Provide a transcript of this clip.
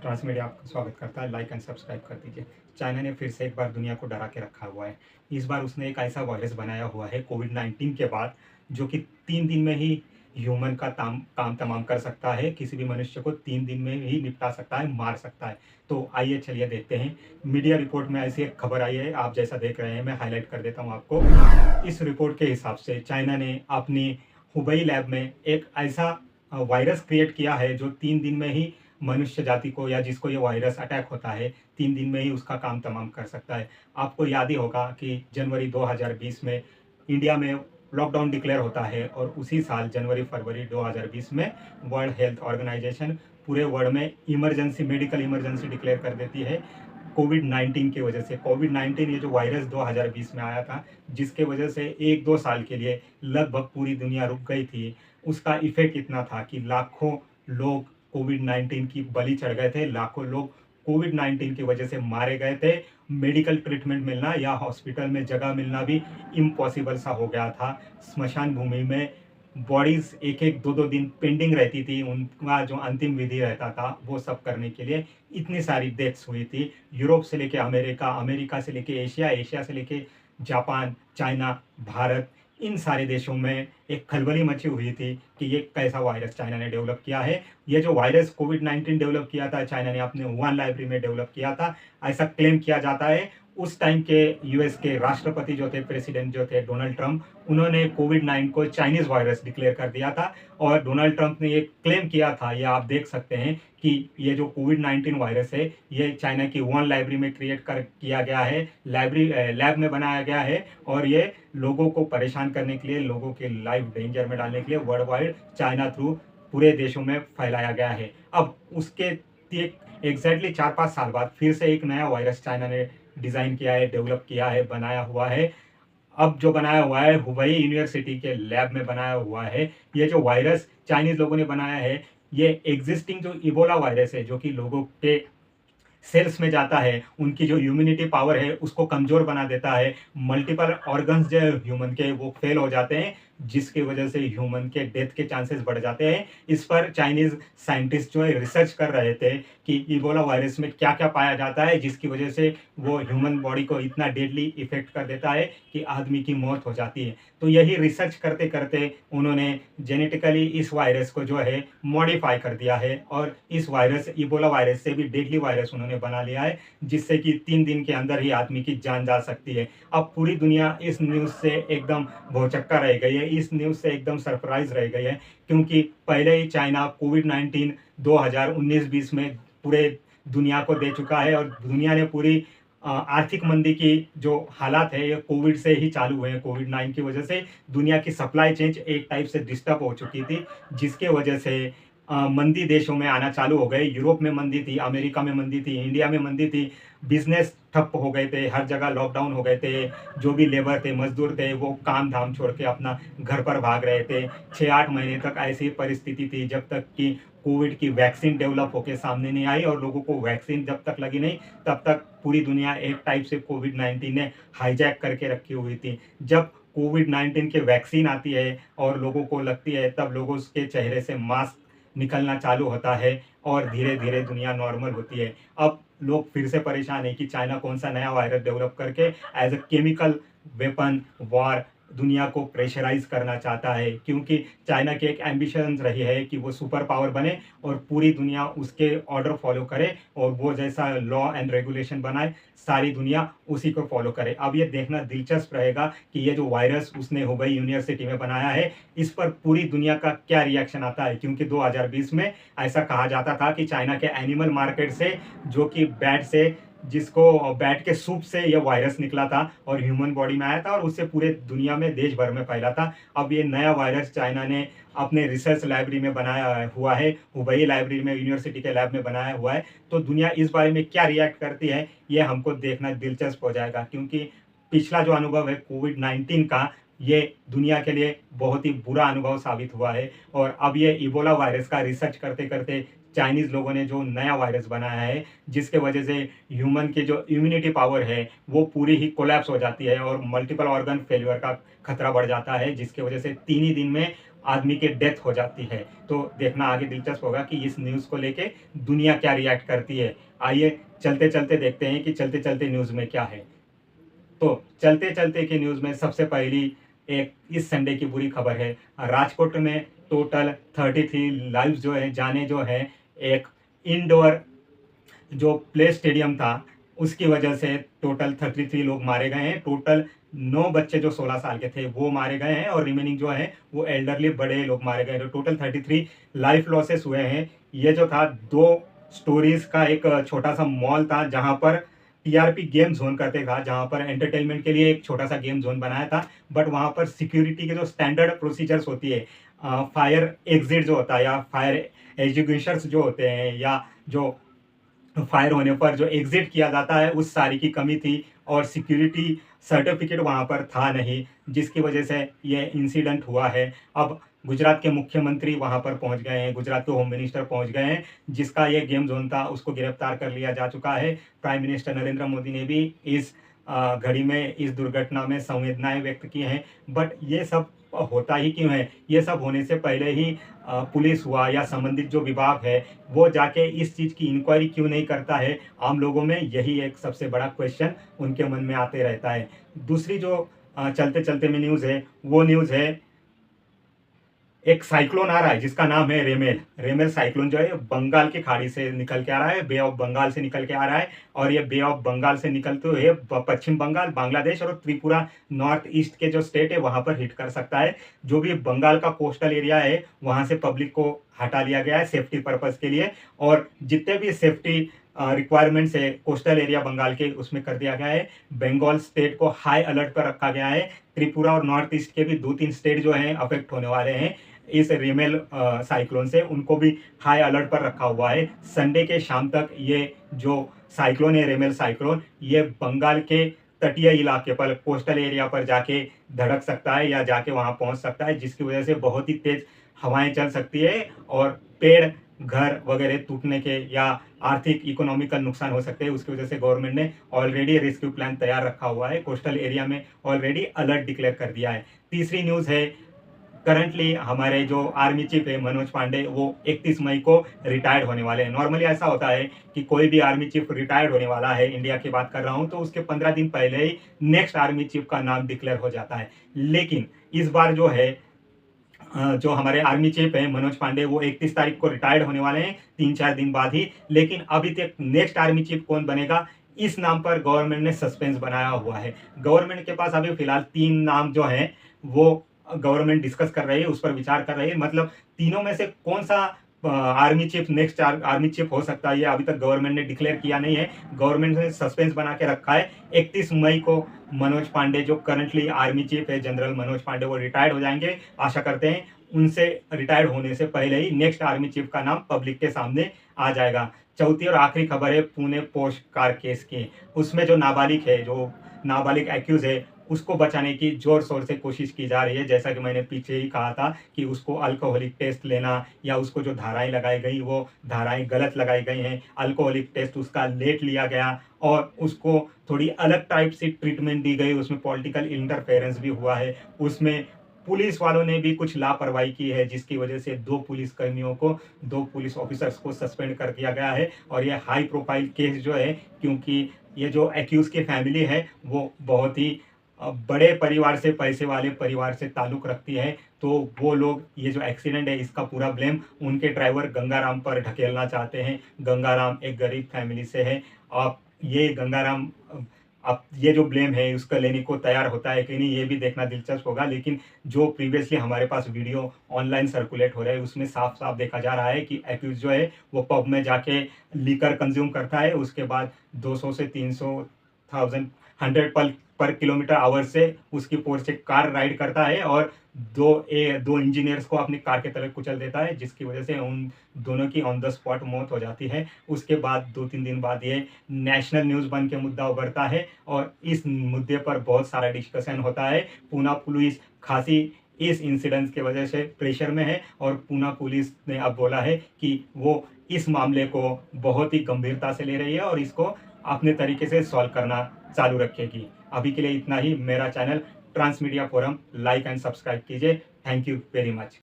Transmedia आपका स्वागत करता है। लाइक एंड सब्सक्राइब कर दीजिए। चाइना ने फिर से एक बार दुनिया को डरा के रखा हुआ है। इस बार उसने एक ऐसा वायरस बनाया हुआ है कोविड-19 के बाद, जो कि 3 दिन में ही ह्यूमन का काम तमाम कर सकता है। किसी भी मनुष्य को 3 दिन में ही निपटा सकता है, मार सकता है। तो आइए चलिए देखते हैं। मीडिया रिपोर्ट में ऐसी एक खबर आई है, आप जैसा देख रहे हैं, मैं हाइलाइट कर देता हूँ आपको। इस रिपोर्ट के हिसाब से चाइना ने अपनी हुबई लैब में एक ऐसा वायरस क्रिएट किया है जो 3 दिन में ही मनुष्य जाति को, या जिसको ये वायरस अटैक होता है, 3 दिन में ही उसका काम तमाम कर सकता है। आपको याद ही होगा कि जनवरी 2020 में इंडिया में लॉकडाउन डिक्लेयर होता है, और उसी साल जनवरी-फरवरी 2020 में वर्ल्ड हेल्थ ऑर्गेनाइजेशन पूरे वर्ल्ड में इमरजेंसी, मेडिकल इमरजेंसी डिक्लेयर कर देती है कोविड-19 की वजह से। कोविड-19 ये जो वायरस 2020 में आया था, जिसके वजह से 1-2 साल के लिए लगभग पूरी दुनिया रुक गई थी। उसका इफ़ेक्ट इतना था कि लाखों लोग कोविड-19 की बलि चढ़ गए थे, लाखों लोग कोविड-19 की वजह से मारे गए थे। मेडिकल ट्रीटमेंट मिलना या हॉस्पिटल में जगह मिलना भी इम्पॉसिबल सा हो गया था। स्मशान भूमि में बॉडीज़ 1-1, 2-2 दिन पेंडिंग रहती थी, उनका जो अंतिम विधि रहता था, वो सब करने के लिए इतनी सारी डेथ्स हुई थी। यूरोप से लेके अमेरिका, अमेरिका से लेके एशिया, एशिया से लेके जापान, चाइना, भारत, इन सारे देशों में एक खलबली मची हुई थी कि ये कैसा वायरस चाइना ने डेवलप किया है। ये जो वायरस कोविड-19 डेवलप किया था, चाइना ने अपने वुहान लाइब्रेरी में डेवलप किया था, ऐसा क्लेम किया जाता है। उस टाइम के यूएस के राष्ट्रपति जो थे, प्रेसिडेंट जो थे डोनाल्ड ट्रंप, उन्होंने कोविड-19 को चाइनीज़ वायरस डिक्लेयर कर दिया था, और डोनाल्ड ट्रंप ने ये क्लेम किया था, ये आप देख सकते हैं कि ये जो कोविड-19 वायरस है, ये चाइना की वुहान लाइब्रेरी में किया गया है, लैब में बनाया गया है, और ये लोगों को परेशान करने के लिए, लोगों के लाइफ डेंजर में डालने के लिए वर्ल्ड वाइड चाइना थ्रू पूरे देशों में फैलाया गया है। अब उसके एग्जैक्टली 4-5 साल बाद फिर से एक नया वायरस चाइना ने डिज़ाइन किया है, डेवलप किया है, बनाया हुआ है। अब जो बनाया हुआ है, हुबई यूनिवर्सिटी के लैब में बनाया हुआ है। ये जो वायरस चाइनीज़ लोगों ने बनाया है, ये एक्जिस्टिंग जो इबोला वायरस है, जो कि लोगों के सेल्स में जाता है, उनकी जो इम्यूनिटी पावर है उसको कमज़ोर बना देता है। मल्टीपल ऑर्गन्स जो है ह्यूमन के, वो फेल हो जाते हैं, जिसकी वजह से ह्यूमन के डेथ के चांसेस बढ़ जाते हैं। इस पर चाइनीज़ साइंटिस्ट जो है रिसर्च कर रहे थे कि इबोला वायरस में क्या-क्या पाया जाता है, जिसकी वजह से वो ह्यूमन बॉडी को इतना डेडली इफ़ेक्ट कर देता है कि आदमी की मौत हो जाती है। तो यही रिसर्च करते-करते उन्होंने जेनेटिकली इस वायरस को जो है मॉडिफ़ाई कर दिया है, और इस वायरस, इबोला वायरस से भी डेडली वायरस उन्होंने बना लिया है, जिससे कि 3 दिन के अंदर ही आदमी की जान जा सकती है। अब पूरी दुनिया इस न्यूज़ से एकदम भौचक्का रह गई है, इस न्यूज़ से एकदम सरप्राइज़ रह गई है, क्योंकि पहले ही चाइना कोविड-19 2019-20 में पूरे दुनिया को दे चुका है, और दुनिया ने पूरी आर्थिक मंदी की जो हालात है, ये कोविड से ही चालू हुए हैं। कोविड-19 की वजह से दुनिया की सप्लाई चेन एक टाइप से डिस्टर्ब हो चुकी थी, जिसके वजह से मंदी देशों में आना चालू हो गए। यूरोप में मंदी थी, अमेरिका में मंदी थी, इंडिया में मंदी थी। बिज़नेस ठप हो गए थे, हर जगह लॉकडाउन हो गए थे। जो भी लेबर थे, मज़दूर थे, वो काम-धाम छोड़ के अपना घर पर भाग रहे थे। 6-8 महीने तक ऐसी परिस्थिति थी, जब तक कि कोविड की वैक्सीन डेवलप होके सामने नहीं आई, और लोगों को वैक्सीन जब तक लगी नहीं, तब तक पूरी दुनिया एक टाइप से कोविड-19 ने हाईजैक करके रखी हुई थी। जब कोविड-19 की वैक्सीन आती है और लोगों को लगती है, तब लोगों के चेहरे से मास्क निकलना चालू होता है, और धीरे-धीरे दुनिया नॉर्मल होती है। अब लोग फिर से परेशान हैं कि चाइना कौन-सा नया वायरस डेवलप करके as a chemical weapon war दुनिया को प्रेशराइज़ करना चाहता है, क्योंकि चाइना की एक एम्बिशंस रही है कि वो सुपर पावर बने और पूरी दुनिया उसके ऑर्डर फॉलो करे, और वो जैसा लॉ एंड रेगुलेशन बनाए, सारी दुनिया उसी को फॉलो करे। अब ये देखना दिलचस्प रहेगा कि ये जो वायरस उसने हुबई यूनिवर्सिटी में बनाया है, इस पर पूरी दुनिया का क्या रिएक्शन आता है, क्योंकि 2020 में ऐसा कहा जाता था कि चाइना के एनिमल मार्केट से, जो कि बैट से, जिसको बैट के सूप से ये वायरस निकला था और ह्यूमन बॉडी में आया था, और उससे पूरे दुनिया में, देश भर में फैला था। अब ये नया वायरस चाइना ने अपने रिसर्च लाइब्रेरी में बनाया हुआ है, हुबई लाइब्रेरी में, यूनिवर्सिटी के लैब में बनाया हुआ है। तो दुनिया इस बारे में क्या रिएक्ट करती है, ये हमको देखना दिलचस्प हो जाएगा, क्योंकि पिछला जो अनुभव है कोविड-19 का, ये दुनिया के लिए बहुत ही बुरा अनुभव साबित हुआ है, और अब ये इबोला वायरस का रिसर्च करते-करते चाइनीज़ लोगों ने जो नया वायरस बनाया है, जिसके वजह से ह्यूमन की जो इम्यूनिटी पावर है, वो पूरी ही कोलैप्स हो जाती है, और मल्टीपल ऑर्गन फेल्योर का खतरा बढ़ जाता है, जिसकी वजह से 3 ही दिन में आदमी की डेथ हो जाती है। तो देखना आगे दिलचस्प होगा कि इस न्यूज़ को लेके दुनिया क्या रिएक्ट करती है। आइए चलते-चलते देखते हैं कि चलते-चलते न्यूज़ में क्या है। तो चलते-चलते की न्यूज़ में सबसे पहली एक इस संडे की बुरी खबर है। राजकोट में टोटल 33 लाइव्स जो है जाने जो है एक इंडोर जो प्ले स्टेडियम था उसकी वजह से टोटल 33 लोग मारे गए हैं। टोटल 9 बच्चे जो 16 साल के थे वो मारे गए हैं और रिमेनिंग जो है वो एल्डरली बड़े लोग मारे गए हैं। तो टोटल 33 लाइफ लॉसेस हुए हैं। ये जो था 2 स्टोरीज का एक छोटा सा मॉल था जहां पर टीआरपी गेम जोन करते था, जहां पर एंटरटेनमेंट के लिए एक छोटा सा गेम जोन बनाया था। बट वहां पर सिक्योरिटी के जो स्टैंडर्ड प्रोसीजर्स होती है, फायर एग्जिट जो होता है या फायर एजुकेशर्स जो होते हैं या जो फायर होने पर जो एग्जिट किया जाता है उस सारी की कमी थी और सिक्योरिटी सर्टिफिकेट वहाँ पर था नहीं, जिसकी वजह से ये इंसिडेंट हुआ है। अब गुजरात के मुख्यमंत्री वहाँ पर पहुँच गए हैं, गुजरात के होम मिनिस्टर पहुँच गए हैं, जिसका ये गेम जोन था उसको गिरफ्तार कर लिया जा चुका है। प्राइम मिनिस्टर नरेंद्र मोदी ने भी इस घड़ी में इस दुर्घटना में संवेदनाएं व्यक्त की हैं। बट ये सब होता ही क्यों है? ये सब होने से पहले ही पुलिस हुआ या संबंधित जो विभाग है वो जाके इस चीज़ की इंक्वायरी क्यों नहीं करता है? आम लोगों में यही एक सबसे बड़ा क्वेश्चन उनके मन में आते रहता है। दूसरी जो चलते-चलते में न्यूज़ है, वो न्यूज़ है एक साइक्लोन आ रहा है जिसका नाम है रेमेल। रेमेल साइक्लोन जो है बंगाल की खाड़ी से निकल के आ रहा है, बे ऑफ बंगाल से निकल के आ रहा है और ये बे ऑफ बंगाल से निकलते हुए पश्चिम बंगाल, बांग्लादेश और त्रिपुरा नॉर्थ ईस्ट के जो स्टेट है वहां पर हिट कर सकता है। जो भी बंगाल का कोस्टल एरिया है वहां से पब्लिक को हटा लिया गया है सेफ्टी पर्पज के लिए और जितने भी सेफ्टी रिक्वायरमेंट्स है कोस्टल एरिया बंगाल के उसमें कर दिया गया है। बंगाल स्टेट को हाई अलर्ट पर रखा गया है। त्रिपुरा और नॉर्थ ईस्ट के भी 2-3 स्टेट जो हैं अफेक्ट होने वाले हैं इस रेमेल साइक्लोन से, उनको भी हाई अलर्ट पर रखा हुआ है। संडे के शाम तक ये जो साइक्लोन है रेमेल साइक्लोन ये बंगाल के तटीय इलाके पर कोस्टल एरिया पर जाके धड़क सकता है या जाके वहां पहुंच सकता है, जिसकी वजह से बहुत ही तेज हवाएं चल सकती है और पेड़ घर वगैरह टूटने के या आर्थिक इकोनॉमिकल नुकसान हो सकते हैं। उसकी वजह से गवर्नमेंट ने ऑलरेडी रेस्क्यू प्लान तैयार रखा हुआ है, कोस्टल एरिया में ऑलरेडी अलर्ट डिक्लेयर कर दिया है। तीसरी न्यूज़ है करंटली हमारे जो आर्मी चीफ है मनोज पांडे वो 31 मई को रिटायर्ड होने वाले हैं। नॉर्मली ऐसा होता है कि कोई भी आर्मी चीफ रिटायर्ड होने वाला है, इंडिया की बात कर रहा हूं, तो उसके 15 दिन पहले ही नेक्स्ट आर्मी चीफ का नाम डिक्लेयर हो जाता है। लेकिन इस बार जो है जो हमारे आर्मी चीफ है मनोज पांडे वो 31 तारीख को रिटायर्ड होने वाले हैं 3-4 दिन बाद ही। लेकिन अभी तक नेक्स्ट आर्मी चीफ कौन बनेगा इस नाम पर गवर्नमेंट ने सस्पेंस बनाया हुआ है। गवर्नमेंट के पास अभी फिलहाल 3 नाम जो हैं वो गवर्नमेंट डिस्कस कर रही है, उस पर विचार कर रही है। मतलब तीनों में से कौन सा army chief next army chief हो सकता है ये अभी तक गवर्नमेंट ने डिक्लेयर किया नहीं है। गवर्नमेंट ने सस्पेंस बना के रखा है। 31 मई को मनोज पांडे जो करंटली आर्मी चीफ है जनरल मनोज पांडे वो रिटायर्ड हो जाएंगे। आशा करते हैं उनसे रिटायर्ड होने से पहले ही नेक्स्ट आर्मी चीफ का नाम पब्लिक के सामने आ जाएगा। चौथी और आखिरी खबर है पुणे पोस्ट कार केस की। उसमें जो नाबालिग है, जो नाबालिग एक्यूज है उसको बचाने की जोर शोर से कोशिश की जा रही है। जैसा कि मैंने पीछे ही कहा था कि उसको अल्कोहलिक टेस्ट लेना या उसको जो धाराएं लगाई गई वो धाराएं गलत लगाई गई हैं। अल्कोहलिक टेस्ट उसका लेट लिया गया और उसको थोड़ी अलग टाइप से ट्रीटमेंट दी गई। उसमें पॉलिटिकल इंटरफेरेंस भी हुआ है। उसमें पुलिस वालों ने भी कुछ लापरवाही की है जिसकी वजह से 2 पुलिस कर्मियों को 2 पुलिस ऑफिसर्स को सस्पेंड कर दिया गया है। और ये हाई प्रोफाइल केस जो है क्योंकि ये जो एक्यूज की फैमिली है वो बहुत ही बड़े परिवार से पैसे वाले परिवार से ताल्लुक़ रखती है। तो वो लोग ये जो एक्सीडेंट है इसका पूरा ब्लेम उनके ड्राइवर गंगाराम पर ढकेलना चाहते हैं। गंगाराम एक गरीब फैमिली से है। अब ये गंगाराम अब ये जो ब्लेम है उसका लेने को तैयार होता है कि नहीं ये भी देखना दिलचस्प होगा। लेकिन जो प्रीवियसली हमारे पास वीडियो ऑनलाइन सर्कुलेट हो रहा है उसमें साफ साफ देखा जा रहा है कि एक्यूज जो है वो पब में जाके लीकर कंज्यूम करता है, उसके बाद 200 से 300,000 100 पर किलोमीटर आवर से उसकी पोर्च से कार राइड करता है और दो इंजीनियर्स को अपनी कार के तले कुचल देता है, जिसकी वजह से उन दोनों की ऑन द स्पॉट मौत हो जाती है। उसके बाद 2-3 दिन बाद ये नेशनल न्यूज़ बन के मुद्दा उभरता है और इस मुद्दे पर बहुत सारा डिस्कशन होता है। पूना पुलिस खासी इस इंसिडेंट की वजह से प्रेशर में है और पूना पुलिस ने अब बोला है कि वो इस मामले को बहुत ही गंभीरता से ले रही है और इसको अपने तरीके से सॉल्व करना चालू रखेगी। अभी के लिए इतना ही। मेरा channel trans media forum like and subscribe कीजिए। Thank you very much.